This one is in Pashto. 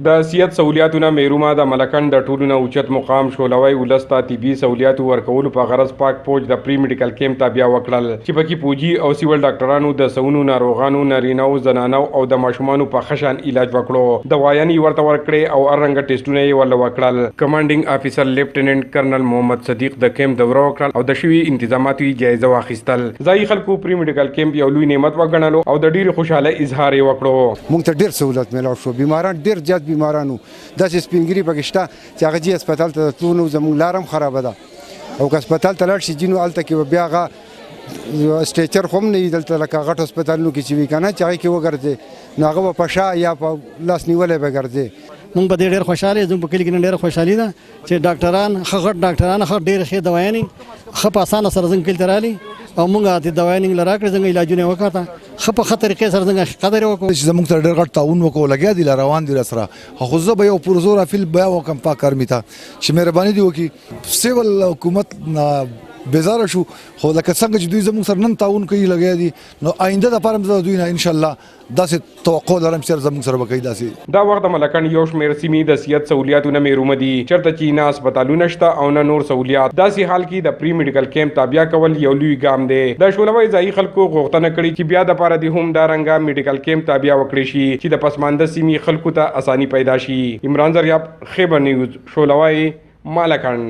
د صحت سہولیاتونه میروما د ملکن د ټولو نه اوچت مقام شولوی ولس ته طبي سہولیاتو ورکولو په غرض پاک فوج د پری میډیکل کیمپ ته بیا وکړل چې پکې فوجي او سیول ډاکټرانو د سونو ناروغانو نارینه او زنانو او د ماشومانو په خشان علاج وکړو دوايانې ورته ورکړې او ارنګ ټیسټونه یې ول وکړل کمانډینګ افیسر لیفټیننټ کرنل محمد صدیق د کیمپ دوره وکړل او د شوی انتظاماتو جایزه واخیستل ځای خلکو پری میډیکل کیمپ یو لوی نعمت وګڼلو او د ډیر خوشاله اظهار یې وکړو مونږ ته ډیر سہولت ملاو شو بیماران ډیر زیات بیمارانو داسې سپینګری پکې شته چې هغه جي هسپتال ته تلو نو زموږ لارم خرابه ده او که هسپتال ته لاړ شي ځینو هلته کې بیا هغه سټیچر خو هم نه وي دلته لکه غټ هسپتالونو کې چې وي که نه چې هغې کې وګرځې نو هغه به په شا یا په لاس نیولی به ګرځې مونږ په دې ډېر خوشحاله یو زموږ په کلي کې نن ډېره خوشحالي ده چې ډاکټران ښه غټ ډاکټران ښه ډېرې ښې دوايانې ښه په اسانه سره زموږ کلي ته رالي او مونږ د دوايانې له راکړې زموږ علاجونه یې وکړه ښه په ښه طریقې سره زموږ قدر یې وکړو چې زموږ سره ډېر غټ تعاون وکړو لګیا دي لا روان دي راسره خو زه به یو پرزور افیل بیا وکړم پاک کارمي ته چې مهرباني دې وکړي سیول حکومت بیزاره شو خو لکه څنګه چې دوی زموږ سره نن تعاون کوي لګیا دي نو آینده دپاره هم زه دوی نه انشاءالله داسې توقع لرم چې زموږ سره به کوي داسې دا وخت د ملکن یو شمېر سیمې د صحت سہولیاتو نه محرومه دي چېرته چې نه هسپتالونه شته او نه نور سہولیات داسې حال کې د پری میډیکل کیمپ تابع کول یو لوی ګام دی د شولوی ځایي خلکو غوښتنه کړې چې بیا دپاره دې هم دا رنګه میډیکل کیمپ تابع وکړی شي چې د پسمانده سیمې خلکو ته اساني پیدا شي عمران زریاب خیبر نیوز شولوی ملکن